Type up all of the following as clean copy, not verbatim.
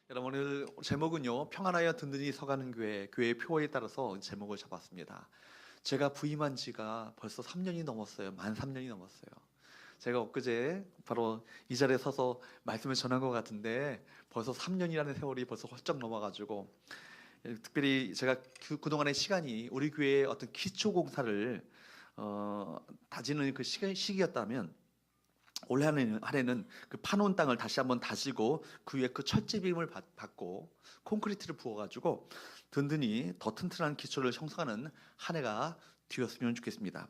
여러분, 오늘 제목은요, 평안하여 든든히 서가는 교회의 표어에 따라서 제목을 잡았습니다. 제가 부임한 지가 벌써 3년이 넘었어요. 만 3년이 넘었어요. 제가 엊그제 바로 이 자리에 서서 말씀을 전한 것 같은데 벌써 3년이라는 세월이 벌써 훌쩍 넘어가지고, 특별히 제가 그동안의 시간이 우리 교회의 어떤 기초 공사를 다지는 그 시기였다면, 올해 한 해는 그 파놓은 땅을 다시 한번 다지고 그 위에 그 철제비임을 받고 콘크리트를 부어가지고 든든히 더 튼튼한 기초를 형성하는 한 해가 되었으면 좋겠습니다.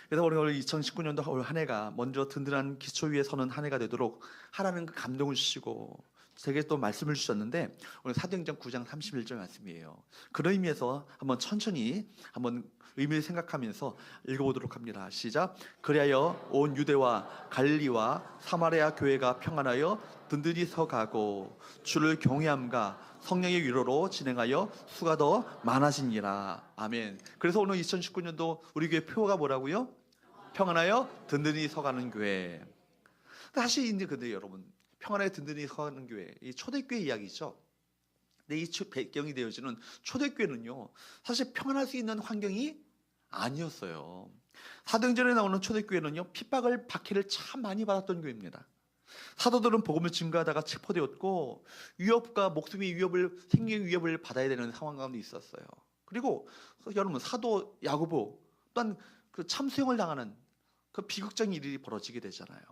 그래서 오늘 2019년도 올 한 해가 먼저 든든한 기초 위에 서는 한 해가 되도록 하나님 그 감동을 주시고 제게 또 말씀을 주셨는데, 오늘 사도행전 9장 31절 말씀이에요. 그런 의미에서 한번 천천히 한번 의미를 생각하면서 읽어보도록 합니다. 시작. 그리하여 온 유대와 갈릴리와 사마리아 교회가 평안하여 든든히 서가고 주를 경외함과 성령의 위로로 진행하여 수가 더 많아지니라. 아멘. 그래서 오늘 2019년도 우리 교회 표어가 뭐라고요? 평안하여 든든히 서가는 교회. 사실 근데 여러분, 평안하여 든든히 서가는 교회, 이 초대교회 이야기죠. 근데 이 배경이 되어지는 초대교회는요, 사실 평안할 수 있는 환경이 아니었어요. 사도행전에 나오는 초대교회는요, 핍박을 박해를 참 많이 받았던 교회입니다. 사도들은 복음을 증거하다가 체포되었고 위협과 목숨의 위협을, 생명의 위협을 받아야 되는 상황 가운데 있었어요. 그리고 여러분, 사도 야고보 또한 그 참수형을 당하는 그 비극적인 일이 벌어지게 되잖아요.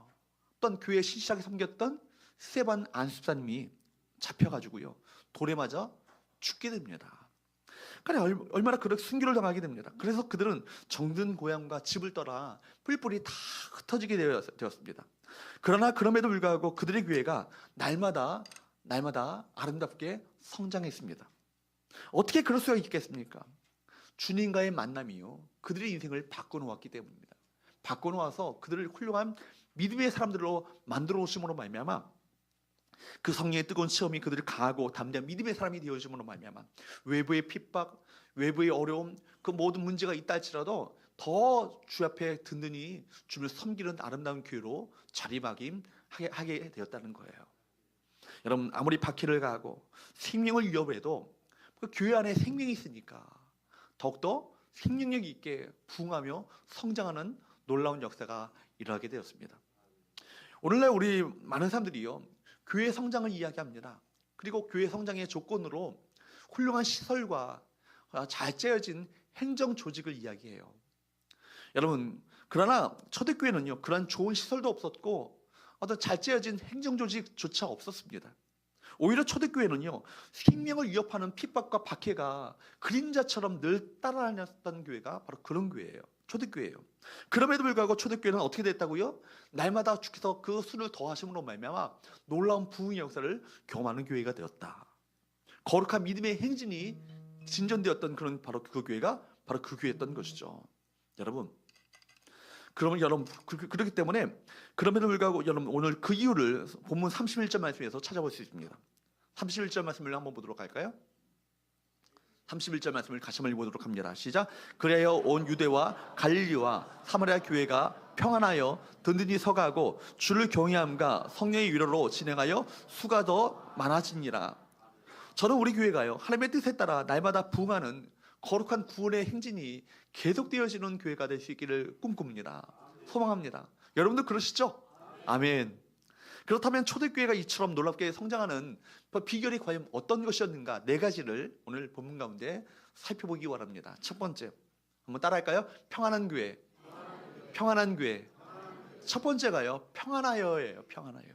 또한 교회 신실하게 섬겼던 스데반 안수사님이 잡혀가지고요, 돌에 맞아 죽게 됩니다. 그러니까 얼마나 그렇게 순교를 당하게 됩니다. 그래서 그들은 정든 고향과 집을 떠나 뿔뿔이 다 흩어지게 되었습니다. 그러나 그럼에도 불구하고 그들의 교회가 날마다 아름답게 성장했습니다. 어떻게 그럴 수가 있겠습니까? 주님과의 만남이요, 그들의 인생을 바꿔놓았기 때문입니다. 바꿔놓아서 그들을 훌륭한 믿음의 사람들로 만들어 오심으로 말미암아 그 성령의 뜨거운 시험이 그들을 강하고 담대한 믿음의 사람이 되어줌으로 말미암아 외부의 핍박, 외부의 어려움, 그 모든 문제가 있다 할지라도 더 주 앞에 든든히 주를 섬기는 아름다운 교회로 자리매김하게 되었다는 거예요. 여러분, 아무리 박해를 가하고 생명을 위협해도 그 교회 안에 생명이 있으니까 더욱더 생명력 있게 부흥하며 성장하는 놀라운 역사가 일어나게 되었습니다. 오늘날 우리 많은 사람들이요, 교회 성장을 이야기합니다. 그리고 교회 성장의 조건으로 훌륭한 시설과 잘 짜여진 행정 조직을 이야기해요. 여러분, 그러나 초대교회는요, 그런 좋은 시설도 없었고 어떤 잘 짜여진 행정 조직조차 없었습니다. 오히려 초대교회는요, 생명을 위협하는 핍박과 박해가 그림자처럼 늘 따라다녔던 교회가 바로 그런 교회예요. 초대교회예요. 그럼에도 불구하고 초대교회는 어떻게 됐다고요? 날마다 주께서 그 수를 더하심으로 말미암아 놀라운 부흥의 역사를 경험하는 교회가 되었다. 거룩한 믿음의 행진이 진전되었던 그런 바로 그 교회가 바로 그 교회였던 것이죠. 여러분, 그러면 여러분, 그렇기 때문에 그럼에도 불구하고 여러분, 오늘 그 이유를 본문 31절 말씀에서 찾아볼 수 있습니다. 31절 말씀을 한번 보도록 할까요? 31절 말씀을 같이 한번 읽어보도록 합니다. 시작. 그리하여 온 유대와 갈릴리와 사마리아 교회가 평안하여 든든히 서가고 주를 경외함과 성령의 위로로 진행하여 수가 더 많아지니라. 저는 우리 교회가요, 하나님의 뜻에 따라 날마다 부흥하는 거룩한 구원의 행진이 계속되어지는 교회가 될 수 있기를 꿈꿉니다. 소망합니다. 여러분들 그러시죠? 아멘. 그렇다면 초대교회가 이처럼 놀랍게 성장하는 비결이 과연 어떤 것이었는가, 네 가지를 오늘 본문 가운데 살펴보기 원합니다. 첫 번째, 한번 따라할까요? 평안한 교회. 평안한 교회. 첫 번째가요, 평안하여예요. 평안하여.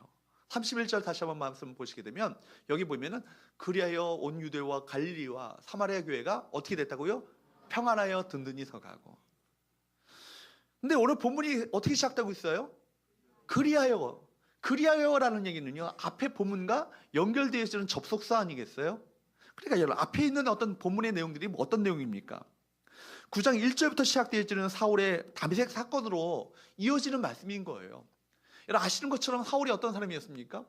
31절 다시 한번 말씀 보시게 되면 여기 보면은 그리하여 온 유대와 갈릴리와 사마리아 교회가 어떻게 됐다고요? 평안하여 든든히 서가고. 근데 오늘 본문이 어떻게 시작되고 있어요? 그리하여. 그리하여라는 얘기는요, 앞에 본문과 연결되어 있는 접속사 아니겠어요? 그러니까 여러분, 앞에 있는 어떤 본문의 내용들이 어떤 내용입니까? 9장 1절부터 시작되어 있는 사울의 다메섹 사건으로 이어지는 말씀인 거예요. 여러분, 아시는 것처럼 사울이 어떤 사람이었습니까?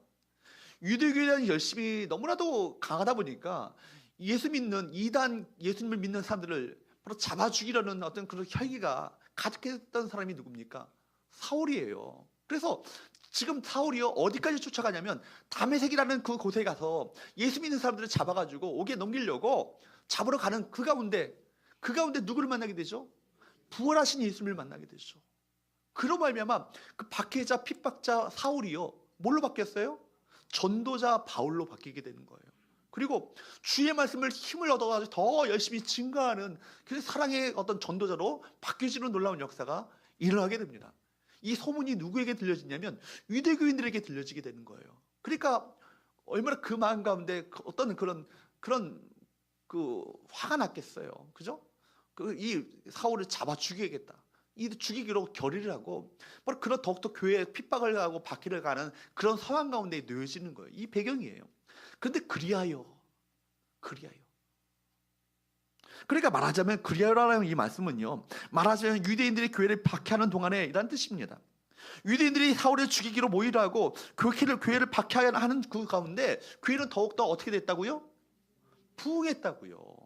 유대교에 대한 열심이 너무나도 강하다 보니까 예수 믿는 이단, 예수님을 믿는 사람들을 바로 잡아 죽이려는 어떤 그런 혈기가 가득했던 사람이 누굽니까? 사울이에요. 그래서 지금 사울이요 어디까지 쫓아가냐면 다메섹이라는 그 곳에 가서 예수 믿는 사람들을 잡아가지고 옥에 넘기려고 잡으러 가는 그 가운데 누구를 만나게 되죠? 부활하신 예수님을 만나게 되죠. 그로 말미암아 그 박해자 핍박자 사울이요 뭘로 바뀌었어요? 전도자 바울로 바뀌게 되는 거예요. 그리고 주의 말씀을 힘을 얻어가지고 더 열심히 증거하는 그 사랑의 어떤 전도자로 바뀌어지는 놀라운 역사가 일어나게 됩니다. 이 소문이 누구에게 들려지냐면 유대교인들에게 들려지게 되는 거예요. 그러니까 얼마나 그 마음 가운데 어떤 그런 그 화가 났겠어요. 그죠? 이 사울을 잡아 죽여야겠다. 이 죽이기로 결의를 하고 바로 그런 더욱더 교회에 핍박을 하고 박해를 가는 그런 상황 가운데 놓여지는 거예요. 이 배경이에요. 그런데 그리하여 그러니까 말하자면 그리하여라는 이 말씀은요 말하자면 유대인들이 교회를 박해하는 동안에 이란 뜻입니다. 유대인들이 사울을 죽이기로 모의를 하고 교회를 박해하는 그 가운데 교회는 더욱더 어떻게 됐다고요? 부흥했다고요.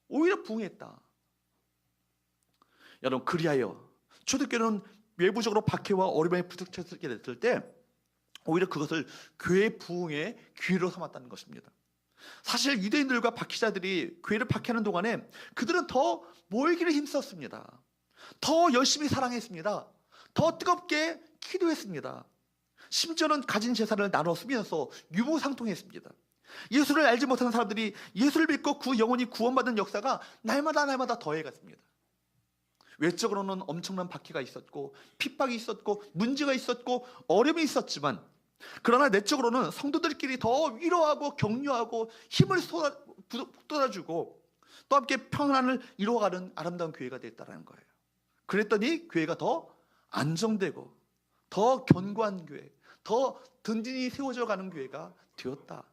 오히려 부흥했다. 여러분 그리하여 초대교회는 외부적으로 박해와 어려움에 부딪혔게 됐을 때 오히려 그것을 교회 부흥의 기회로 삼았다는 것입니다. 사실 유대인들과 박해자들이 교회를 박해하는 동안에 그들은 더 모이기를 힘썼습니다. 더 열심히 사랑했습니다. 더 뜨겁게 기도했습니다. 심지어는 가진 재산을 나눠 쓰면서 유무상통했습니다. 예수를 알지 못하는 사람들이 예수를 믿고 그 영혼이 구원받은 역사가 날마다 더해갔습니다. 외적으로는 엄청난 박해가 있었고 핍박이 있었고 문제가 있었고 어려움이 있었지만 그러나 내적으로는 성도들끼리 더 위로하고 격려하고 힘을 쏟아주고 또 함께 평안을 이루어가는 아름다운 교회가 됐다는 거예요. 그랬더니 교회가 더 안정되고 더 견고한 교회, 더 든든히 세워져 가는 교회가 되었다.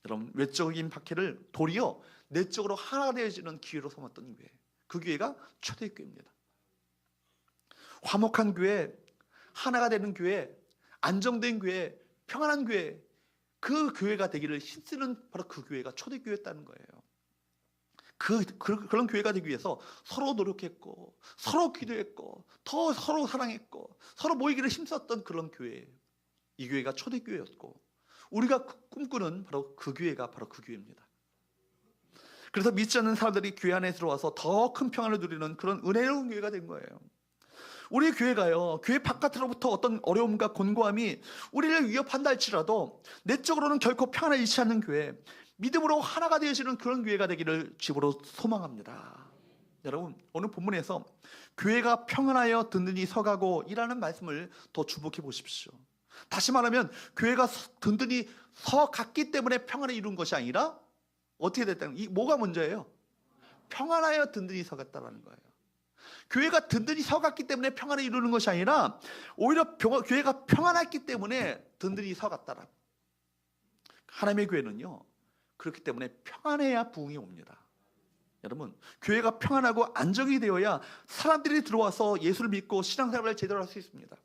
여러분 외적인 박해를 도리어 내적으로 하나 되어지는 기회로 삼았던 교회, 그 교회가 초대교회입니다. 화목한 교회, 하나가 되는 교회, 안정된 교회, 평안한 교회, 그 교회가 되기를 힘쓰는 바로 그 교회가 초대교회였다는 거예요. 그런 교회가 되기 위해서 서로 노력했고 서로 기도했고 더 서로 사랑했고 서로 모이기를 힘썼던 그런 교회, 이 교회가 초대교회였고 우리가 꿈꾸는 바로 그 교회가 바로 그 교회입니다. 그래서 믿지 않는 사람들이 교회 안에 들어와서 더 큰 평안을 누리는 그런 은혜로운 교회가 된 거예요. 우리 교회가요 교회 바깥으로부터 어떤 어려움과 곤고함이 우리를 위협한다 할지라도 내적으로는 결코 평안을 잃지 않는 교회, 믿음으로 하나가 되어지는 그런 교회가 되기를 주로 소망합니다. 여러분 오늘 본문에서 교회가 평안하여 든든히 서가고 이라는 말씀을 더 주목해 보십시오. 다시 말하면 교회가 든든히 서갔기 때문에 평안을 이룬 것이 아니라 어떻게 됐다는 거예요? 뭐가 문제예요? 평안하여 든든히 서갔다는 거예요. 교회가 든든히 서갔기 때문에 평안을 이루는 것이 아니라 오히려 교회가 평안했기 때문에 든든히 서갔다라고. 하나님의 교회는요 그렇기 때문에 평안해야 부흥이 옵니다. 여러분 교회가 평안하고 안정이 되어야 사람들이 들어와서 예수를 믿고 신앙생활을 제대로 할 수 있습니다.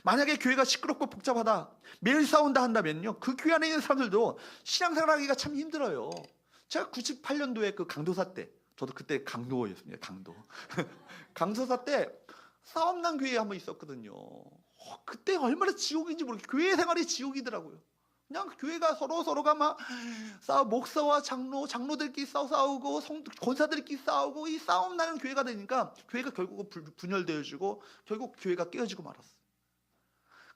만약에 교회가 시끄럽고 복잡하다, 매일 싸운다 한다면요 그 교회 안에 있는 사람들도 신앙생활하기가 참 힘들어요. 제가 98년도에 그 강도사 때, 저도 그때 강도였습니다. 강도사 때 싸움난 교회에 한번 있었거든요. 그때 얼마나 지옥인지 모르겠어요. 교회 생활이 지옥이더라고요. 그냥 교회가 서로가 막 목사와 장로들끼리 싸우고 권사들끼리 싸우고 이 싸움 나는 교회가 되니까 교회가 결국 분열되어지고 결국 교회가 깨어지고 말았어요.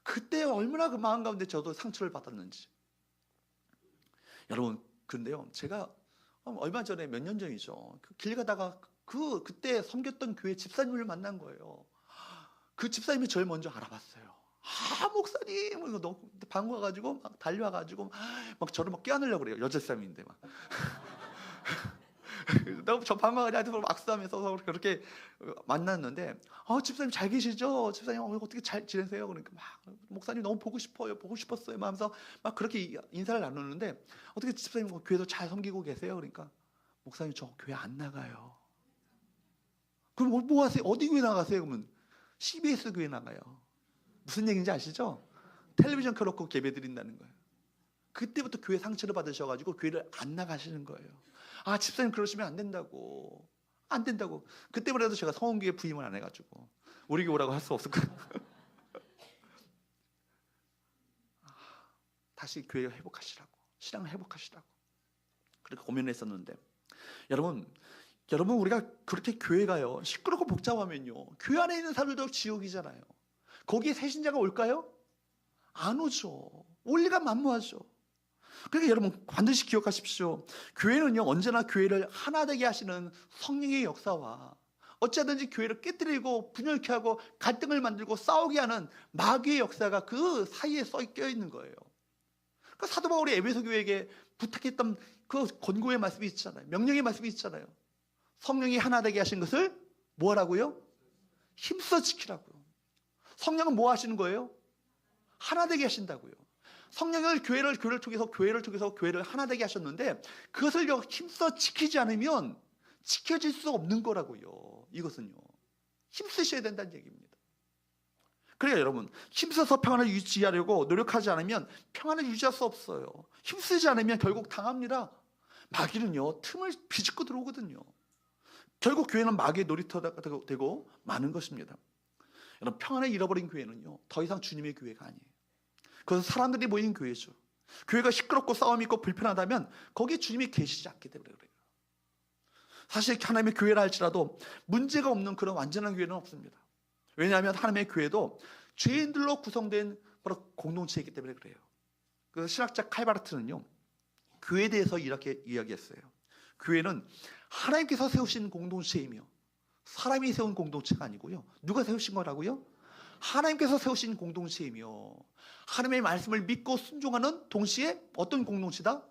그때 얼마나 그 마음 가운데 저도 상처를 받았는지. 여러분 근데요 제가 얼마 전에 몇 년 전이죠. 길 가다가 그때 섬겼던 교회 집사님을 만난 거예요. 그 집사님이 저를 먼저 알아봤어요. 목사님 이거 너무 반가워가지고 막 달려와가지고 막 저를 막 껴안으려고 그래요. 여자 사람인데 막 너무 저 반가워가지고 악수하면서 그렇게 만났는데 집사님 잘 계시죠? 집사님 어떻게 잘 지내세요? 그러니까 막 목사님 너무 보고 싶었어요 하면서 막 그렇게 인사를 나누는데 어떻게 집사님 교회도 잘 섬기고 계세요? 그러니까 목사님 저 교회 안 나가요. 그럼 뭐 하세요? 어디 교회 나가세요? 그러면 CBS 교회 나가요. 무슨 얘기인지 아시죠? 텔레비전 켜놓고 예배 드린다는 거예요. 그때부터 교회 상처를 받으셔가지고 교회를 안 나가시는 거예요. 집사님 그러시면 안 된다고. 그때부터라도 제가 성원교회 부임을 안 해가지고 우리 교회 오라고 할 수 없을 거예요. 다시 교회를 회복하시라고, 신앙을 회복하시라고 그렇게 고민했었는데, 여러분 우리가 그렇게 교회가요 시끄럽고 복잡하면요, 교회 안에 있는 사람들도 지옥이잖아요. 거기에 새 신자가 올까요? 안 오죠. 올 리가 만무하죠. 그러니까 여러분 반드시 기억하십시오. 교회는요 언제나 교회를 하나 되게 하시는 성령의 역사와 어찌하든지 교회를 깨뜨리고 분열케 하고 갈등을 만들고 싸우게 하는 마귀의 역사가 그 사이에 껴 있는 거예요. 그 사도 바울이 에베소 교회에게 부탁했던 그 권고의 말씀이 있잖아요. 명령의 말씀이 있잖아요. 성령이 하나 되게 하신 것을 뭐 하라고요? 힘써 지키라고요. 성령은 뭐 하시는 거예요? 하나 되게 하신다고요. 성령을 교회를 통해서 교회를 하나 되게 하셨는데, 그것을 힘써 지키지 않으면 지켜질 수 없는 거라고요. 이것은요 힘쓰셔야 된다는 얘기입니다. 그러니까 여러분 힘써서 평안을 유지하려고 노력하지 않으면 평안을 유지할 수 없어요. 힘쓰지 않으면 결국 당합니다. 마귀는요 틈을 비집고 들어오거든요. 결국 교회는 마귀의 놀이터가 되고 마는 것입니다. 여러분 평안을 잃어버린 교회는요 더 이상 주님의 교회가 아니에요. 그것은 사람들이 모인 교회죠. 교회가 시끄럽고 싸움이 있고 불편하다면 거기에 주님이 계시지 않기 때문에 그래요. 사실 하나님의 교회라 할지라도 문제가 없는 그런 완전한 교회는 없습니다. 왜냐하면 하나님의 교회도 죄인들로 구성된 바로 공동체이기 때문에 그래요. 그래서 신학자 칼바르트는요 교회에 대해서 이렇게 이야기했어요. 교회는 하나님께서 세우신 공동체이며 사람이 세운 공동체가 아니고요. 누가 세우신 거라고요? 하나님께서 세우신 공동체이며 하나님의 말씀을 믿고 순종하는 동시에 어떤 공동체다?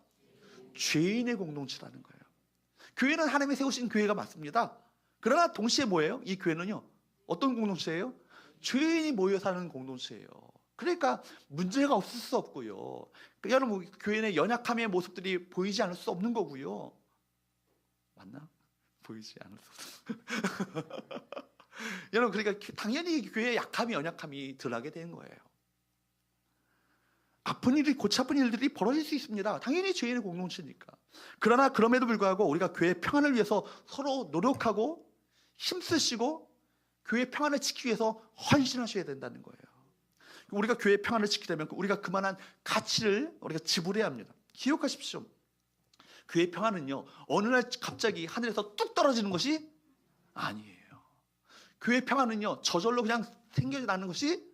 죄인의 공동체라는 거예요. 교회는 하나님이 세우신 교회가 맞습니다. 그러나 동시에 뭐예요? 이 교회는요 어떤 공동체예요? 죄인이 모여 사는 공동체예요. 그러니까 문제가 없을 수 없고요. 여러분 교회의 연약함의 모습들이 보이지 않을 수 없는 거고요. 맞나? 보이지 않을 수 없어. 여러분 그러니까 당연히 교회의 약함이 연약함이 드러나게 되는 거예요. 아픈 일이 골치 아픈 일들이 벌어질 수 있습니다. 당연히 죄인의 공동체니까. 그러나 그럼에도 불구하고 우리가 교회의 평안을 위해서 서로 노력하고 힘쓰시고 교회의 평안을 지키기 위해서 헌신하셔야 된다는 거예요. 우리가 교회의 평안을 지키려면 우리가 그만한 가치를 우리가 지불해야 합니다. 기억하십시오. 교회의 평안은요 어느 날 갑자기 하늘에서 뚝 떨어지는 것이 아니에요. 교회의 평안은요 저절로 그냥 생겨나는 것이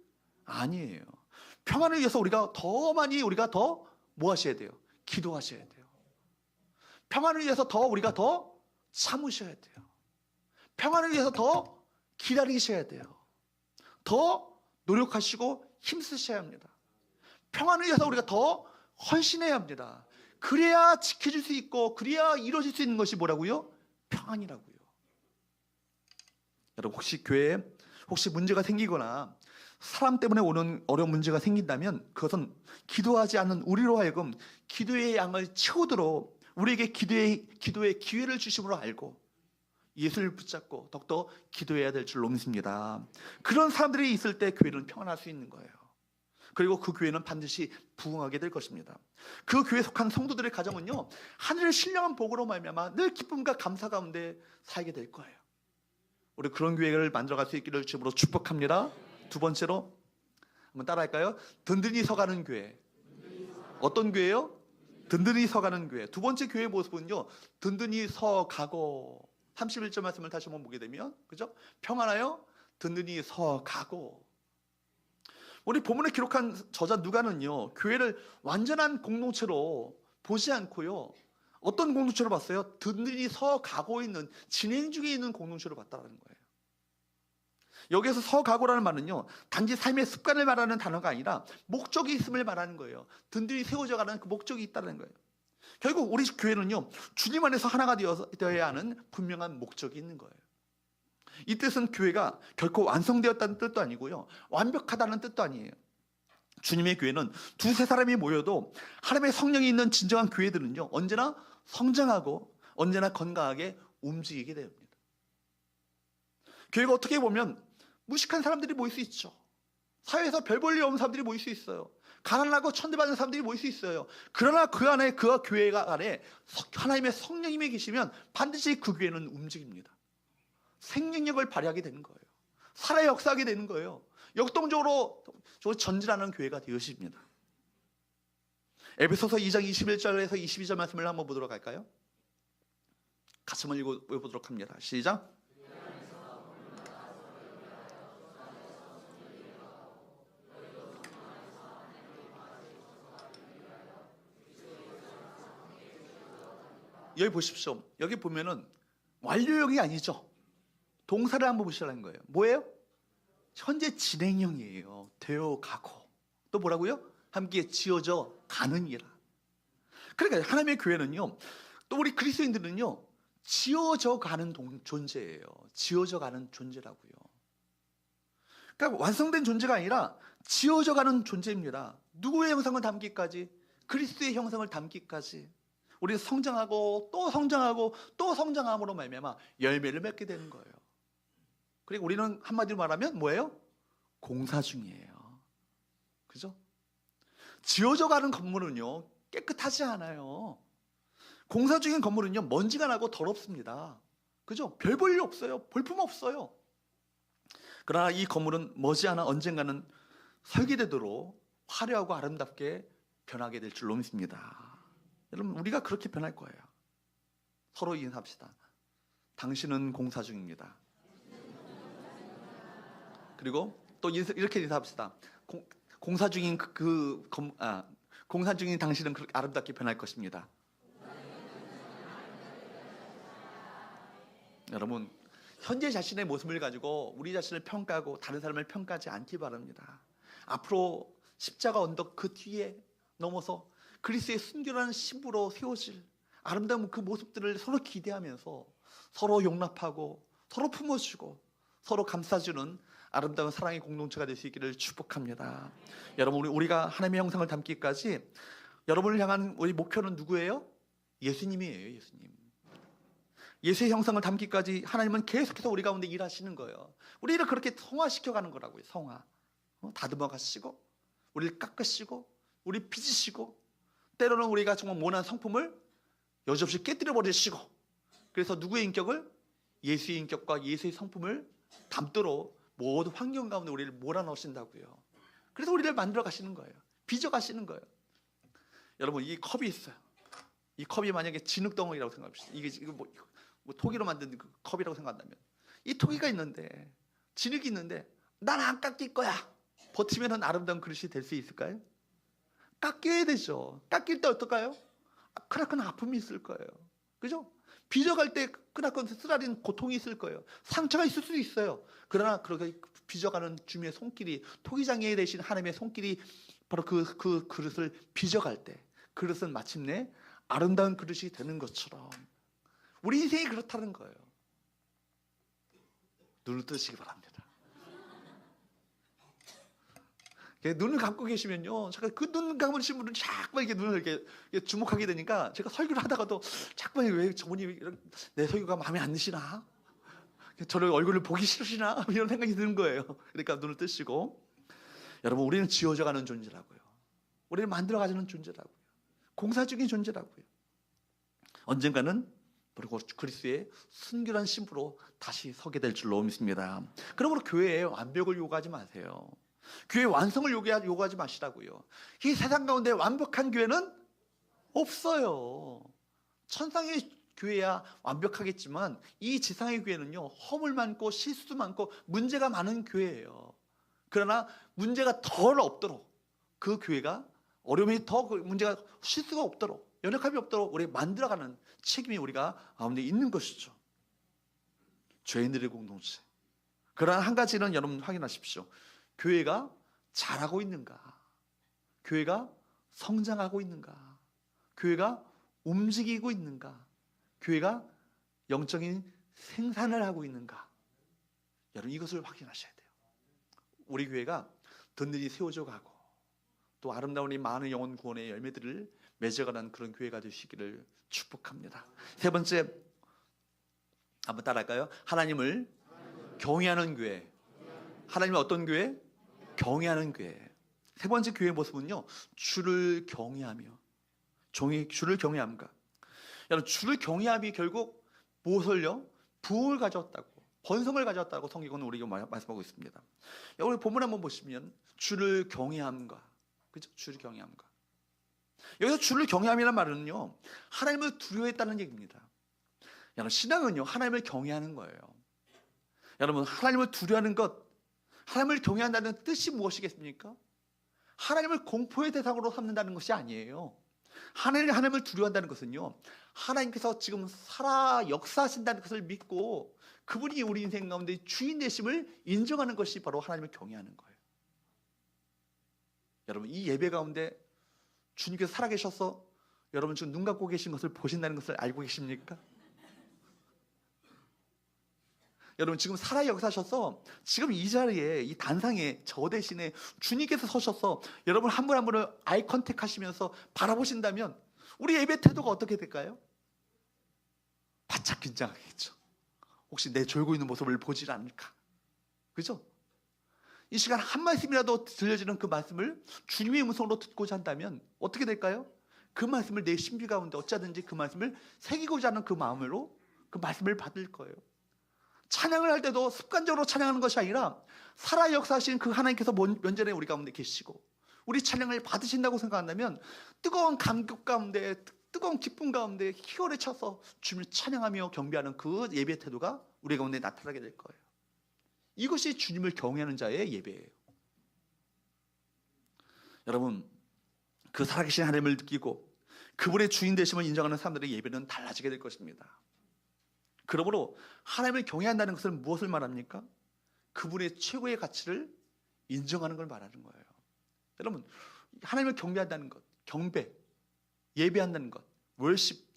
아니에요. 평안을 위해서 우리가 더 뭐 하셔야 돼요? 기도하셔야 돼요. 평안을 위해서 우리가 더 참으셔야 돼요. 평안을 위해서 더 기다리셔야 돼요. 더 노력하시고 힘쓰셔야 합니다. 평안을 위해서 우리가 더 헌신해야 합니다. 그래야 지켜질 수 있고 그래야 이루어질 수 있는 것이 뭐라고요? 평안이라고요. 여러분 교회에 문제가 생기거나 사람 때문에 오는 어려운 문제가 생긴다면 그것은 기도하지 않는 우리로 하여금 기도의 양을 채우도록 우리에게 기도의 기회를 주심으로 알고 예수를 붙잡고 더욱더 기도해야 될 줄로 믿습니다. 그런 사람들이 있을 때 교회는 평안할 수 있는 거예요. 그리고 그 교회는 반드시 부흥하게 될 것입니다. 그 교회에 속한 성도들의 가정은요 하늘의 신령한 복으로 말미암아 늘 기쁨과 감사 가운데 살게 될 거예요. 우리 그런 교회를 만들어갈 수 있기를 주님으로 축복합니다. 두 번째로 한번 따라할까요? 든든히 서가는 교회. 어떤 교회요? 든든히 서가는 교회. 두 번째 교회의 모습은요 든든히 서가고 31절 말씀을 다시 한번 보게 되면 그죠? 평안하여 든든히 서가고. 우리 본문에 기록한 저자 누가는요 교회를 완전한 공동체로 보지 않고요 어떤 공동체로 봤어요? 든든히 서가고 있는 진행 중에 있는 공동체로 봤다는 거예요. 여기에서 서가고라는 말은요 단지 삶의 습관을 말하는 단어가 아니라 목적이 있음을 말하는 거예요. 든든히 세워져가는 그 목적이 있다는 거예요. 결국 우리 교회는요 주님 안에서 하나가 되어야 하는 분명한 목적이 있는 거예요. 이 뜻은 교회가 결코 완성되었다는 뜻도 아니고요 완벽하다는 뜻도 아니에요. 주님의 교회는 두세 사람이 모여도 하나님의 성령이 있는 진정한 교회들은요 언제나 성장하고 언제나 건강하게 움직이게 됩니다. 교회가 어떻게 보면 무식한 사람들이 모일 수 있죠. 사회에서 별 볼 일 없는 사람들이 모일 수 있어요. 가난하고 천대받는 사람들이 모일 수 있어요. 그러나 그 안에 그 교회가 안에 하나님의 성령님이 계시면 반드시 그 교회는 움직입니다. 생명력을 발휘하게 되는 거예요. 살아 역사하게 되는 거예요. 역동적으로 전진하는 교회가 되어집니다. 에베소서 2장 21절에서 22절 말씀을 한번 보도록 할까요? 같이 한번 읽어보도록 합니다. 시작. 여기 보십시오. 여기 보면은 완료형이 아니죠. 동사를 한번 보시라는 거예요. 뭐예요? 현재 진행형이에요. 되어 가고. 또 뭐라고요? 함께 지어져 가는이라. 그러니까 하나님의 교회는요, 또 우리 그리스도인들은요, 지어져 가는 존재예요. 지어져 가는 존재라고요. 그러니까 완성된 존재가 아니라 지어져 가는 존재입니다. 누구의 형상을 담기까지? 그리스도의 형상을 담기까지. 우리는 성장하고 또 성장하고 또 성장함으로 말미암아 열매를 맺게 되는 거예요. 그리고 우리는 한마디로 말하면 뭐예요? 공사 중이에요. 그죠? 지어져 가는 건물은요, 깨끗하지 않아요. 공사 중인 건물은요, 먼지가 나고 더럽습니다. 그죠? 별 볼 일 없어요. 볼품 없어요. 그러나 이 건물은 머지않아 언젠가는 설계되도록 화려하고 아름답게 변하게 될 줄로 믿습니다. 여러분, 우리가 그렇게 변할 거예요. 서로 인사합시다. 당신은 공사 중입니다. 그리고 또 이렇게 인사합시다. 공사 중인 공사 중인 당신은 그렇게 아름답게 변할 것입니다. 여러분, 현재 자신의 모습을 가지고 우리 자신을 평가하고 다른 사람을 평가하지 않기 바랍니다. 앞으로 십자가 언덕 그 뒤에 넘어서 그리스도의 순결한 신부로 세워질 아름다운 그 모습들을 서로 기대하면서 서로 용납하고 서로 품어주고 서로 감싸주는 아름다운 사랑의 공동체가 될 수 있기를 축복합니다. 여러분, 우리가 하나님의 형상을 담기까지 여러분을 향한 우리 목표는 누구예요? 예수님이에요. 예수님. 예수의 형상을 담기까지 하나님은 계속해서 우리 가운데 일하시는 거예요. 우리를 그렇게 성화시켜가는 거라고요. 성화. 다듬어 가시고 우리를 깎으시고 우리 빚으시고 때로는 우리가 정말 모난 성품을 여지없이 깨뜨려 버리시고, 그래서 누구의 인격을? 예수의 인격과 예수의 성품을 담도록 모든 환경 가운데 우리를 몰아넣으신다고요. 그래서 우리를 만들어 가시는 거예요. 빚어 가시는 거예요. 여러분, 이 컵이 있어요. 이 컵이 만약에 진흙덩어리라고 생각합시다. 이게 뭐 토기로 만든 그 컵이라고 생각한다면, 이 토기가 있는데 진흙이 있는데 난 안 깎일 거야. 버티면 아름다운 그릇이 될 수 있을까요? 깎여야 되죠. 깎일 때 어떨까요? 크나큰 아픔이 있을 거예요. 그죠? 빚어갈 때 크나큰 쓰라린 고통이 있을 거예요. 상처가 있을 수도 있어요. 그러나 그렇게 빚어가는 주님의 손길이, 토기장애 대신 하나님의 손길이 바로 그 그릇을 빚어갈 때 그릇은 마침내 아름다운 그릇이 되는 것처럼 우리 인생이 그렇다는 거예요. 눈을 뜨시기 바랍니다. 눈을 감고 계시면요, 제가 그 눈 감으신 분은 자꾸 이렇게 눈을 이렇게 주목하게 되니까 제가 설교를 하다가도 자꾸 왜 저분이 내 설교가 마음에 안 드시나? 저를 얼굴을 보기 싫으시나? 이런 생각이 드는 거예요. 그러니까 눈을 뜨시고, 여러분, 우리는 지어져가는 존재라고요. 우리를 만들어가는 존재라고요. 공사 중인 존재라고요. 언젠가는 그리고 그리스도의 순결한 신부로 다시 서게 될 줄로 믿습니다. 그러므로 교회에 완벽을 요구하지 마세요. 교회 완성을 요구하지 마시라고요. 이 세상 가운데 완벽한 교회는 없어요. 천상의 교회야 완벽하겠지만 이 지상의 교회는요, 허물 많고 실수 많고 문제가 많은 교회예요. 그러나 문제가 덜 없도록, 그 교회가 어려움이 더 문제가 실수가 없도록, 연약함이 없도록 우리 만들어가는 책임이 우리가 가운데 있는 것이죠. 죄인들의 공동체. 그러나 한 가지는 여러분 확인하십시오. 교회가 잘하고 있는가? 교회가 성장하고 있는가? 교회가 움직이고 있는가? 교회가 영적인 생산을 하고 있는가? 여러분, 이것을 확인하셔야 돼요. 우리 교회가 든든히 세워져 가고 또 아름다운 이 많은 영혼 구원의 열매들을 맺어가는 그런 교회가 되시기를 축복합니다. 세 번째, 한번 따라할까요? 하나님을 경외하는 교회. 하나님은 어떤 교회? 경외하는 교회. 세 번째 교회의 모습은요, 주를 경외하며. 주를 경외함과. 여러분, 주를 경외함이 결국 무엇을요? 부흥을 가져왔다고, 번성을 가져왔다고 성경은 우리에게 말씀하고 있습니다. 여러분, 본문 한번 보시면 주를 경외함과, 그죠? 주를 경외함과. 여기서 주를 경외함이라는 말은요, 하나님을 두려워했다는 얘기입니다. 여러분, 신앙은요, 하나님을 경외하는 거예요. 여러분, 하나님을 두려워하는 것, 하나님을 경외한다는 뜻이 무엇이겠습니까? 하나님을 공포의 대상으로 삼는다는 것이 아니에요. 하나님을 두려워한다는 것은요, 하나님께서 지금 살아 역사하신다는 것을 믿고 그분이 우리 인생 가운데 주인 되심을 인정하는 것이 바로 하나님을 경외하는 거예요. 여러분, 이 예배 가운데 주님께서 살아계셔서 여러분 지금 눈 감고 계신 것을 보신다는 것을 알고 계십니까? 여러분, 지금 살아 역사하셔서 지금 이 자리에, 이 단상에 저 대신에 주님께서 서셔서 여러분 한 분 한 분을 아이 컨택 하시면서 바라보신다면 우리 예배 태도가 어떻게 될까요? 바짝 긴장하겠죠. 혹시 내 졸고 있는 모습을 보질 않을까? 그죠? 이 시간 한 말씀이라도 들려지는 그 말씀을 주님의 음성으로 듣고자 한다면 어떻게 될까요? 그 말씀을 내 신비 가운데 어찌하든지 그 말씀을 새기고자 하는 그 마음으로 그 말씀을 받을 거예요. 찬양을 할 때도 습관적으로 찬양하는 것이 아니라 살아 역사하신 그 하나님께서 면전에 우리 가운데 계시고 우리 찬양을 받으신다고 생각한다면 뜨거운 감격 가운데, 뜨거운 기쁨 가운데 희열에 차서 주님을 찬양하며 경배하는 그 예배 태도가 우리 가운데 나타나게 될 거예요. 이것이 주님을 경외하는 자의 예배예요. 여러분, 그 살아계신 하나님을 느끼고 그분의 주인 되심을 인정하는 사람들의 예배는 달라지게 될 것입니다. 그러므로 하나님을 경외한다는 것은 무엇을 말합니까? 그분의 최고의 가치를 인정하는 걸 말하는 거예요. 여러분, 하나님을 경배한다는 것, 경배, 예배한다는 것, 월십,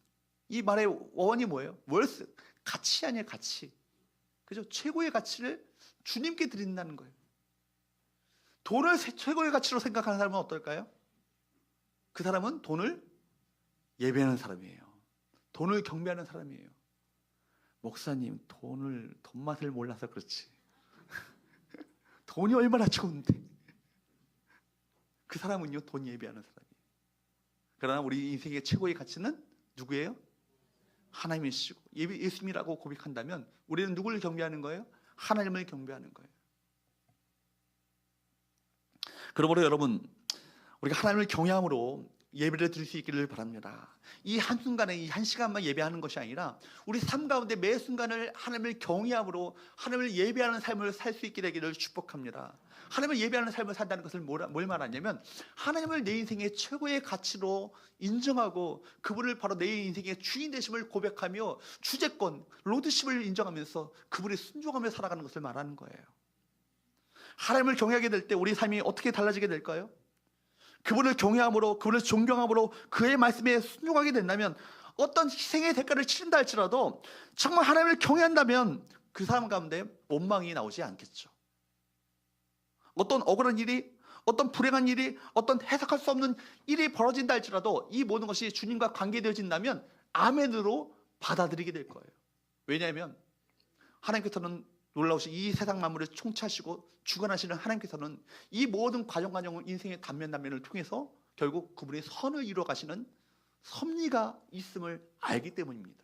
이 말의 어원이 뭐예요? 월스, 가치 아니에요, 가치. 그죠? 최고의 가치를 주님께 드린다는 거예요. 돈을 최고의 가치로 생각하는 사람은 어떨까요? 그 사람은 돈을 예배하는 사람이에요. 돈을 경배하는 사람이에요. 목사님, 돈 맛을 몰라서 그렇지. 돈이 얼마나 좋은데. 그 사람은요, 돈 예배하는 사람이에요. 그러나 우리 인생의 최고의 가치는 누구예요? 하나님이시고 예수님이라고 고백한다면 우리는 누구를 경배하는 거예요? 하나님을 경배하는 거예요. 그러므로 여러분, 우리가 하나님을 경외함으로 예배를 드릴 수 있기를 바랍니다. 이 한순간에, 이 한 시간만 예배하는 것이 아니라 우리 삶 가운데 매 순간을 하나님을 경외함으로 하나님을 예배하는 삶을 살 수 있게 되기를 축복합니다. 하나님을 예배하는 삶을 산다는 것을 뭘 말하냐면 하나님을 내 인생의 최고의 가치로 인정하고 그분을 바로 내 인생의 주인 되심을 고백하며 주재권, 로드십을 인정하면서 그분의 순종하며 살아가는 것을 말하는 거예요. 하나님을 경외하게 될 때 우리 삶이 어떻게 달라지게 될까요? 그분을 경외함으로, 그분을 존경함으로 그의 말씀에 순종하게 된다면 어떤 희생의 대가를 치른다 할지라도 정말 하나님을 경외한다면 그 사람 가운데 원망이 나오지 않겠죠. 어떤 억울한 일이, 어떤 불행한 일이, 어떤 해석할 수 없는 일이 벌어진다 할지라도 이 모든 것이 주님과 관계되어진다면 아멘으로 받아들이게 될 거예요. 왜냐하면 하나님께서는 놀라우신 이 세상 만물을 통치하시고 주관하시는 하나님께서는 이 모든 과정을 인생의 단면을 통해서 결국 그분의 선을 이루어가시는 섭리가 있음을 알기 때문입니다.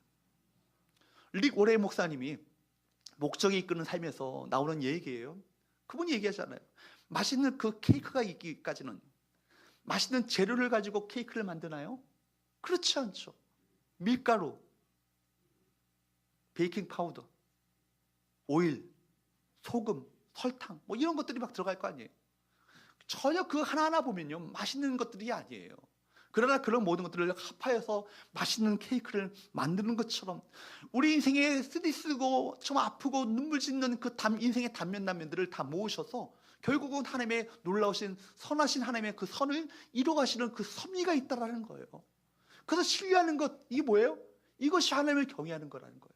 릭 오레 목사님이 목적이 이끄는 삶에서 나오는 얘기예요. 그분이 얘기하잖아요. 맛있는 그 케이크가 있기까지는 맛있는 재료를 가지고 케이크를 만드나요? 그렇지 않죠. 밀가루, 베이킹 파우더, 오일, 소금, 설탕 뭐 이런 것들이 막 들어갈 거 아니에요. 전혀 그 하나하나 보면요 맛있는 것들이 아니에요. 그러나 그런 모든 것들을 합하여서 맛있는 케이크를 만드는 것처럼 우리 인생에 쓰디쓰고 좀 아프고 눈물 짓는 그 인생의 단면들을 다 모으셔서 결국은 하나님의 놀라우신 선하신 하나님의 그 선을 이루어가시는 그 섭리가 있다라는 거예요. 그래서 신뢰하는 것, 이게 뭐예요? 이것이 하나님을 경외하는 거라는 거예요.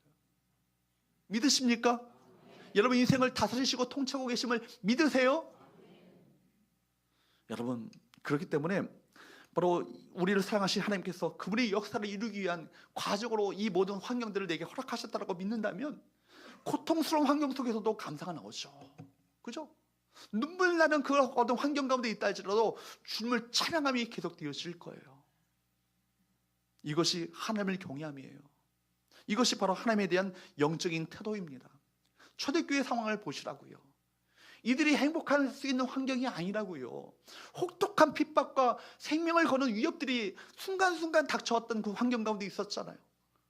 믿으십니까? 여러분 인생을 다스리시고 통치하고 계심을 믿으세요? 여러분, 그렇기 때문에 바로 우리를 사랑하신 하나님께서 그분의 역사를 이루기 위한 과정으로 이 모든 환경들을 내게 허락하셨다고 믿는다면 고통스러운 환경 속에서도 감사가 나오죠. 그죠? 눈물 나는 그 어떤 환경 가운데 있다 할지라도 주님을 찬양함이 계속 되어질 거예요. 이것이 하나님을 경외함이에요. 이것이 바로 하나님에 대한 영적인 태도입니다. 초대교회 상황을 보시라고요. 이들이 행복할 수 있는 환경이 아니라고요. 혹독한 핍박과 생명을 거는 위협들이 순간순간 닥쳐왔던 그 환경 가운데 있었잖아요.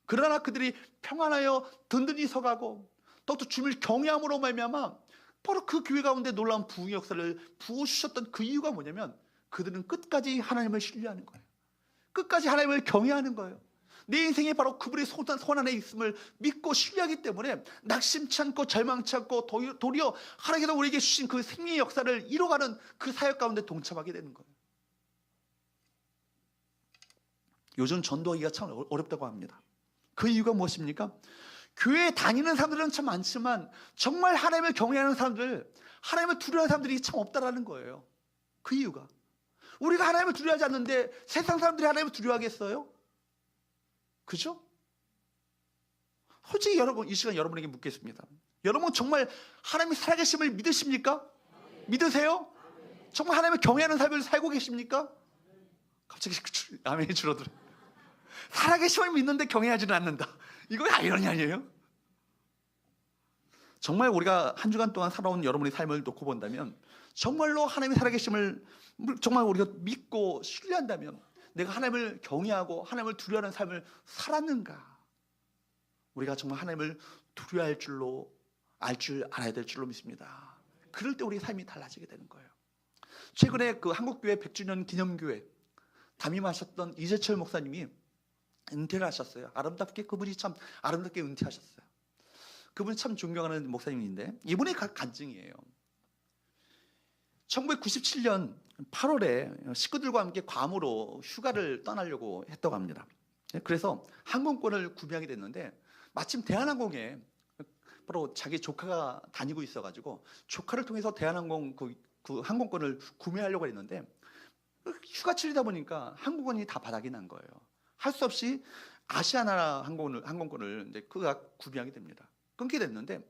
그러나 그들이 평안하여 든든히 서가고 또 주님을 경외함으로 말미암아 바로 그 교회 가운데 놀라운 부흥의 역사를 부어주셨던 그 이유가 뭐냐면 그들은 끝까지 하나님을 신뢰하는 거예요. 끝까지 하나님을 경외하는 거예요. 내 인생에 바로 그분의 손 안에 있음을 믿고 신뢰하기 때문에 낙심치 않고 절망치 않고 도리어 하나님께서 우리에게 주신 그 생명의 역사를 이뤄가는 그 사역 가운데 동참하게 되는 거예요. 요즘 전도하기가 참 어렵다고 합니다. 그 이유가 무엇입니까? 교회에 다니는 사람들은 참 많지만 정말 하나님을 경외하는 사람들, 하나님을 두려워하는 사람들이 참 없다라는 거예요. 그 이유가 우리가 하나님을 두려워하지 않는데 세상 사람들이 하나님을 두려워하겠어요? 그죠? 솔직히 여러분, 이 시간 여러분에게 묻겠습니다. 여러분 정말 하나님의 살아계심을 믿으십니까? 믿으세요? 정말 하나님을 경외하는 삶을 살고 계십니까? 갑자기 아멘이 줄어들어요. 살아계심을 믿는데 경외하지는 않는다. 이거 아이러니 아니에요? 정말 우리가 한 주간 동안 살아온 여러분의 삶을 놓고 본다면 정말로 하나님의 살아계심을 정말 우리가 믿고 신뢰한다면 내가 하나님을 경외하고 하나님을 두려워하는 삶을 살았는가? 우리가 정말 하나님을 두려워할 줄로 알아야 될 줄로 믿습니다. 그럴 때 우리 삶이 달라지게 되는 거예요. 최근에 그 한국교회 100주년 기념교회 담임하셨던 이재철 목사님이 은퇴를 하셨어요. 아름답게 그분이 참 아름답게 은퇴하셨어요. 그분이 참 존경하는 목사님인데 이분의 간증이에요. 1997년 8월에 식구들과 함께 괌으로 휴가를 떠나려고 했다고 합니다. 그래서 항공권을 구매하게 됐는데 마침 대한항공에 바로 자기 조카가 다니고 있어가지고 조카를 통해서 대한항공 그 항공권을 구매하려고 했는데 휴가철이다 보니까 항공권이 다 바닥이 난 거예요. 할 수 없이 아시아나 항공권을 이제 그가 구매하게 됩니다. 끊게 됐는데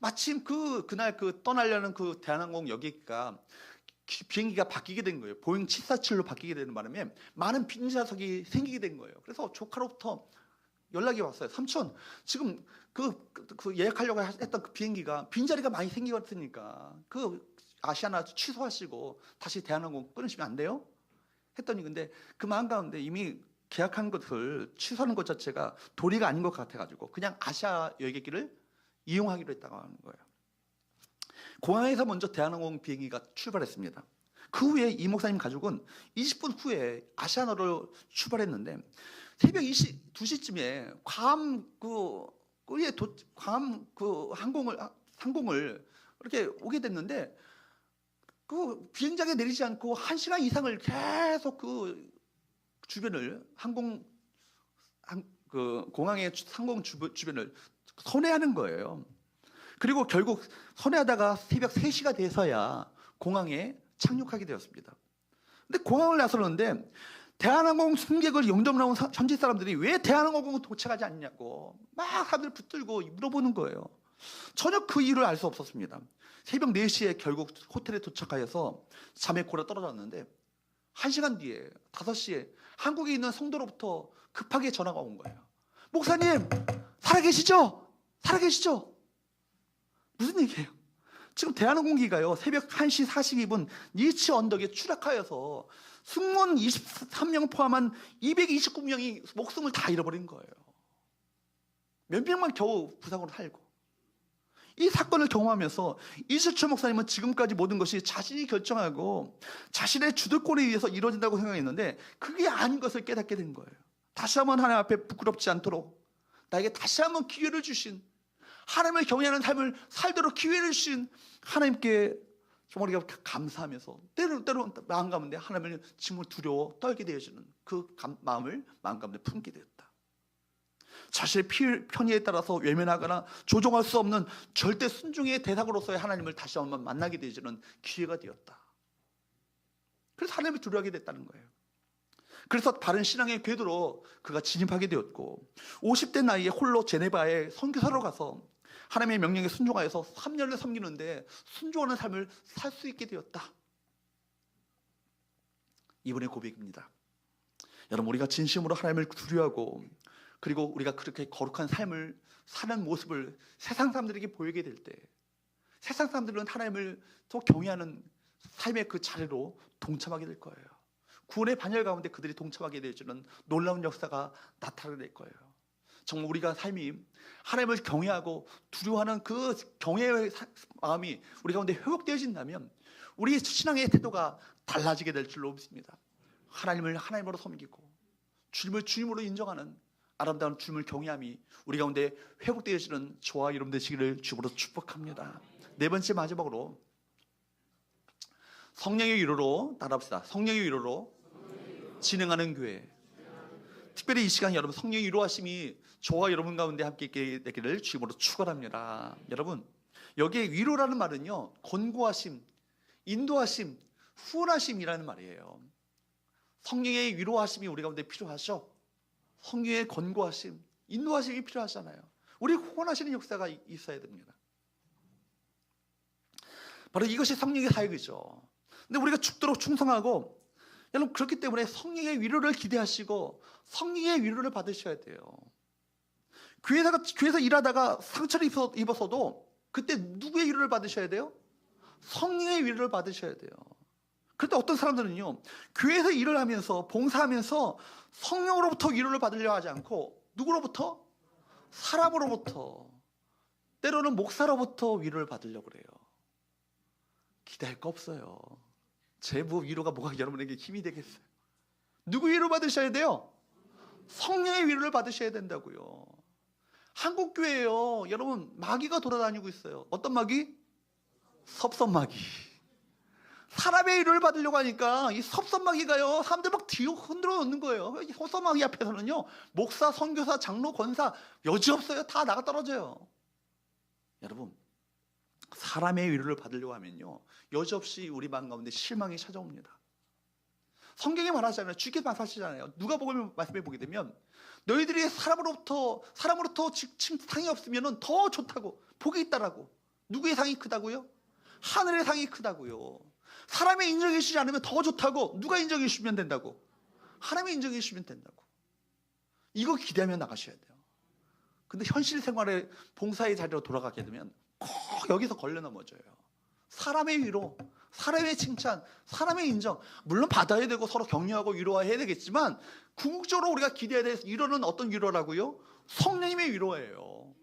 마침 그날 떠나려는 그 대한항공 여기가 비행기가 바뀌게 된 거예요. 보잉 747로 바뀌게 되는 바람에 많은 빈좌석이 생기게 된 거예요. 그래서 조카로부터 연락이 왔어요. 삼촌, 지금 그 예약하려고 했던 그 비행기가 빈자리가 많이 생겼으니까 그 아시아나 취소하시고 다시 대한항공 끊으시면 안 돼요? 했더니 근데 그 마음 가운데 이미 계약한 것을 취소하는 것 자체가 도리가 아닌 것 같아가지고 그냥 아시아 여객기를 이용하기로 했다고 하는 거예요. 공항에서 먼저 대한항공 비행기가 출발했습니다. 그 후에 이 목사님 가족은 20분 후에 아시아나로 출발했는데 새벽 2시쯤에 괌 항공을 이렇게 오게 됐는데 그 비행장에 내리지 않고 1시간 이상을 계속 그 주변을 공항의 항공 주변을 선회하는 거예요. 그리고 결국 선회하다가 새벽 3시가 돼서야 공항에 착륙하게 되었습니다. 근데 공항을 나서는데 대한항공 승객을 영접나온 현지 사람들이 왜 대한항공은 도착하지 않냐고 막 사람들 붙들고 물어보는 거예요. 전혀 그 이유를 알 수 없었습니다. 새벽 4시에 결국 호텔에 도착하여서 잠에 골아 떨어졌는데 1시간 뒤에 5시에 한국에 있는 성도로부터 급하게 전화가 온 거예요. 목사님 살아계시죠? 살아계시죠? 무슨 얘기예요? 지금 대한항공기가요 새벽 1시 42분 니치 언덕에 추락하여서 승무원 23명 포함한 229명이 목숨을 다 잃어버린 거예요. 몇 명만 겨우 부상으로 살고. 이 사건을 경험하면서 이재철 목사님은 지금까지 모든 것이 자신이 결정하고 자신의 주도권에 의해서 이루어진다고 생각했는데 그게 아닌 것을 깨닫게 된 거예요. 다시 한번 하나님 앞에 부끄럽지 않도록 나에게 다시 한번 기회를 주신, 하나님을 경외하는 삶을 살도록 기회를 주신 하나님께 정말 우리가 감사하면서 때로 마음 가운데 하나님을 정말 두려워 떨게 되어지는 그 마음을 마음 가운데 품게 되었다. 자신의 편의에 따라서 외면하거나 조종할 수 없는 절대 순종의 대상으로서의 하나님을 다시 한번 만나게 되어지는 기회가 되었다. 그래서 하나님을 두려워하게 됐다는 거예요. 그래서 바른 신앙의 궤도로 그가 진입하게 되었고 50대 나이에 홀로 제네바에 선교사로 가서 하나님의 명령에 순종하여서 3년을 섬기는데 순종하는 삶을 살 수 있게 되었다. 이번의 고백입니다. 여러분, 우리가 진심으로 하나님을 두려워하고 그리고 우리가 그렇게 거룩한 삶을 사는 모습을 세상 사람들에게 보이게 될 때 세상 사람들은 하나님을 더 경외하는 삶의 그 자리로 동참하게 될 거예요. 구원의 반열 가운데 그들이 동참하게 될 줄은 놀라운 역사가 나타나게 될 거예요. 정말 우리가 삶이 하나님을 경외하고 두려워하는 그 경외의 마음이 우리 가운데 회복되어진다면 우리 신앙의 태도가 달라지게 될 줄로 믿습니다. 하나님을 하나님으로 섬기고 주님을 주님으로 인정하는 아름다운 주님을 경외함이 우리 가운데 회복되어지는 저와 여러분 되시기를 주님으로 축복합니다. 네 번째 마지막으로 성령의 위로로 따라합시다. 성령의 위로로 진행하는 교회. 특별히 이 시간 여러분 성령의 위로하심이 저와 여러분 가운데 함께 있게 되기를 주님으로 축원합니다. 여러분 여기에 위로라는 말은요 권고하심, 인도하심, 후원하심이라는 말이에요. 성령의 위로하심이 우리 가운데 필요하죠. 성령의 권고하심, 인도하심이 필요하잖아요. 우리 후원하시는 역사가 있어야 됩니다. 바로 이것이 성령의 사역이죠. 근데 우리가 죽도록 충성하고 여러분 그렇기 때문에 성령의 위로를 기대하시고 성령의 위로를 받으셔야 돼요. 교회에서 일하다가 상처를 입어서도 그때 누구의 위로를 받으셔야 돼요? 성령의 위로를 받으셔야 돼요. 그런데 어떤 사람들은요 교회에서 일을 하면서 봉사하면서 성령으로부터 위로를 받으려 하지 않고 누구로부터? 사람으로부터, 때로는 목사로부터 위로를 받으려고 그래요. 기대할 거 없어요. 제 위로가 뭐가 여러분에게 힘이 되겠어요? 누구 위로 받으셔야 돼요? 성령의 위로를 받으셔야 된다고요. 한국교회에요 여러분 마귀가 돌아다니고 있어요. 어떤 마귀? 섭섭마귀. 사람의 위로를 받으려고 하니까 이 섭섭마귀가요 사람들 막 뒤로 흔들어 놓는 거예요. 이 섭섭마귀 앞에서는요 목사, 선교사, 장로, 권사 여지없어요. 다 나가 떨어져요. 여러분 사람의 위로를 받으려고 하면요 여지없이 우리 마음 가운데 실망이 찾아옵니다. 성경에 말하잖아요. 주께서 말씀하시잖아요. 누가복음 말씀해 보게 되면 너희들이 사람으로부터 상이 없으면 더 좋다고, 복이 있다라고. 누구의 상이 크다고요? 하늘의 상이 크다고요. 사람의 인정해 주지 않으면 더 좋다고. 누가 인정해 주시면 된다고? 하나님이 인정해 주시면 된다고. 이거 기대하며 나가셔야 돼요. 근데 현실 생활의 봉사의 자리로 돌아가게 되면 꼭 여기서 걸려 넘어져요. 사람의 위로, 사람의 칭찬, 사람의 인정 물론 받아야 되고 서로 격려하고 위로해야 되겠지만 궁극적으로 우리가 기대해야 될 위로는 어떤 위로라고요? 성령님의 위로예요.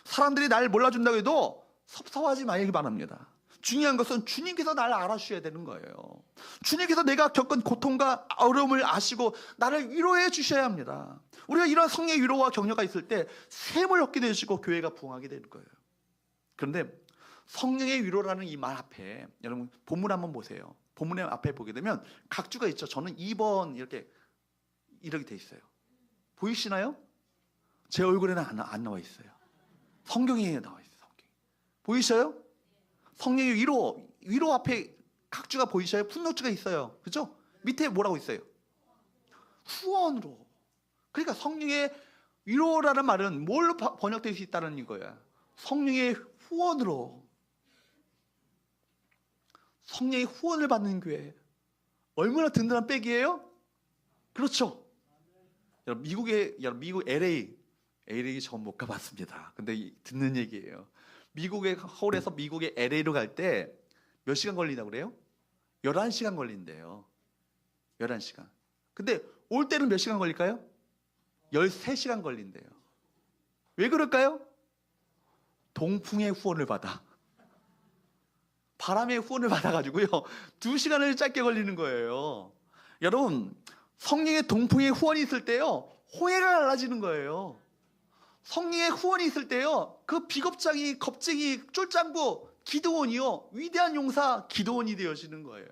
사람들이 날 몰라준다고 해도 섭섭하지 말기 바랍니다. 중요한 것은 주님께서 나를 알아주셔야 되는 거예요. 주님께서 내가 겪은 고통과 어려움을 아시고 나를 위로해 주셔야 합니다. 우리가 이런 성령의 위로와 격려가 있을 때 샘을 얻게 되시고 교회가 부흥하게 되는 거예요. 그런데 성령의 위로라는 이 말 앞에 여러분 본문 한번 보세요. 본문의 앞에 보게 되면 각주가 있죠. 저는 2번 이렇게 돼 있어요. 보이시나요? 제 얼굴에는 안 나와 있어요. 성경에 나와 있어요. 성경. 보이셔요? 성령의 위로 앞에 각주가 보이셔요? 풋노트가 있어요. 그죠? 밑에 뭐라고 있어요? 후원으로. 그러니까 성령의 위로라는 말은 뭘로 번역될 수 있다는 이거야? 성령의 후원으로. 성령의 후원을 받는 교회 얼마나 든든한 백이에요? 그렇죠. 여러분 미국 LA 처음 못 가봤습니다. 근데 듣는 얘기예요. 미국의 서울에서 미국의 LA로 갈 때 몇 시간 걸리나 그래요? 11시간 걸린대요. 11시간. 근데 올 때는 몇 시간 걸릴까요? 13시간 걸린대요. 왜 그럴까요? 동풍의 후원을 받아. 바람의 후원을 받아가지고요 2시간을 짧게 걸리는 거예요. 여러분 성령의 동풍의 후원이 있을 때요 홍해가 갈라지는 거예요. 성령의 후원이 있을 때요 그 비겁장이, 겁쟁이, 쫄짱구 기드온이요 위대한 용사 기드온이 되어지는 거예요.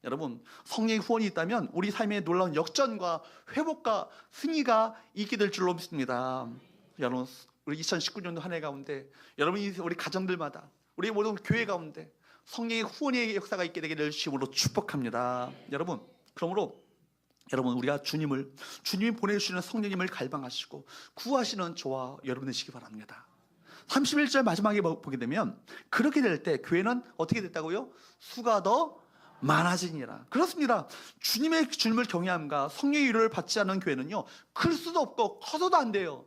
여러분 성령의 후원이 있다면 우리 삶에 놀라운 역전과 회복과 승리가 있게 될 줄로 믿습니다. 여러분 우리 2019년도 한 해 가운데 여러분이 우리 가정들마다 우리 모든 교회 가운데 성령의 후원의 역사가 있게 되기를 주님으로 축복합니다. 여러분 그러므로 여러분 우리가 주님이 보내주시는 성령님을 갈망하시고 구하시는 저와 여러분 되시기 바랍니다. 31절 마지막에 보게 되면 그렇게 될 때 교회는 어떻게 됐다고요? 수가 더 많아지니라. 그렇습니다. 주님을 경외함과 성령의 위로를 받지 않는 교회는요 클 수도 없고 커서도 안 돼요.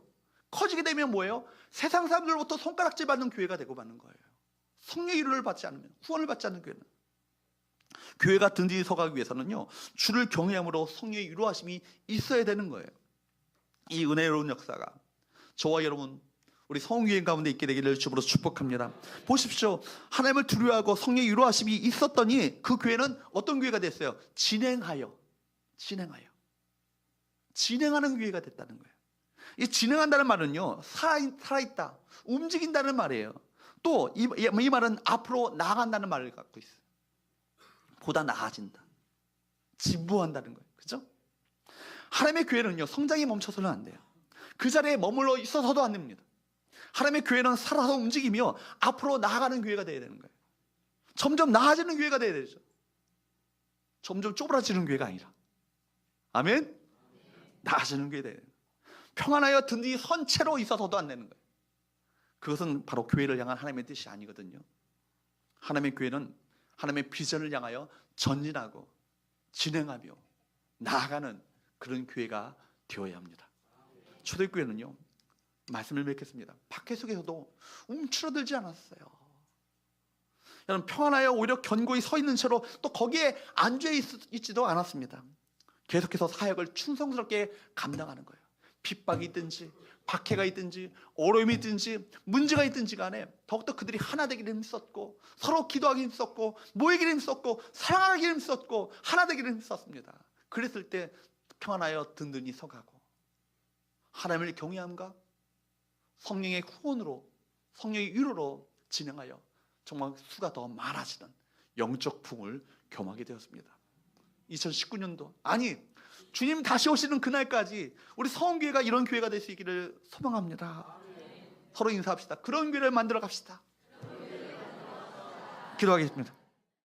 커지게 되면 뭐예요? 세상 사람들로부터 손가락질 받는 교회가 되고 마는 거예요. 성령의 이루를 받지 않으면, 후원을 받지 않는 교회는. 교회가 든든히 서가기 위해서는요, 주를 경외함으로 성령의 유로하심이 있어야 되는 거예요. 이 은혜로운 역사가 저와 여러분, 우리 성교회 가운데 있게 되기를 주으로 축복합니다. 보십시오. 하나님을 두려워하고 성령의 유로하심이 있었더니 그 교회는 어떤 교회가 됐어요? 진행하는 교회가 됐다는 거예요. 이 진행한다는 말은요, 살아있다, 움직인다는 말이에요. 또 이 말은 앞으로 나아간다는 말을 갖고 있어요. 보다 나아진다, 진보한다는 거예요. 그죠? 하나님의 교회는요, 성장이 멈춰서는 안 돼요. 그 자리에 머물러 있어서도 안 됩니다. 하나님의 교회는 살아서 움직이며 앞으로 나아가는 교회가 되어야 되는 거예요. 점점 나아지는 교회가 되어야 되죠. 점점 쪼그라지는 교회가 아니라. 아멘? 나아지는 교회가 되어야 돼요. 평안하여 든든히 선 채로 있어서도 안 되는 거예요. 그것은 바로 교회를 향한 하나님의 뜻이 아니거든요. 하나님의 교회는 하나님의 비전을 향하여 전진하고 진행하며 나아가는 그런 교회가 되어야 합니다. 초대교회는요, 말씀을 맺겠습니다. 박해 속에서도 움츠러들지 않았어요. 여러분, 평안하여 오히려 견고히 서 있는 채로 또 거기에 앉아 있지도 않았습니다. 계속해서 사역을 충성스럽게 감당하는 거예요. 핍박이 있든지 박해가 있든지 어려움이 있든지 문제가 있든지 간에 더욱더 그들이 하나 되기를 힘썼고, 서로 기도하기 힘썼고, 모이기를 힘썼고, 사랑하기 힘썼고, 하나 되기를 힘썼습니다. 그랬을 때 평안하여 든든히 서가고 하나님을 경외함과 성령의 후원으로, 성령의 위로로 진행하여 정말 수가 더 많아지는 영적 풍을 경험하게 되었습니다. 2019년도, 아니 주님 다시 오시는 그날까지 우리 성교회가 이런 교회가 될 수 있기를 소망합니다. 서로 인사합시다. 그런 교회를 만들어 갑시다. 기도하겠습니다.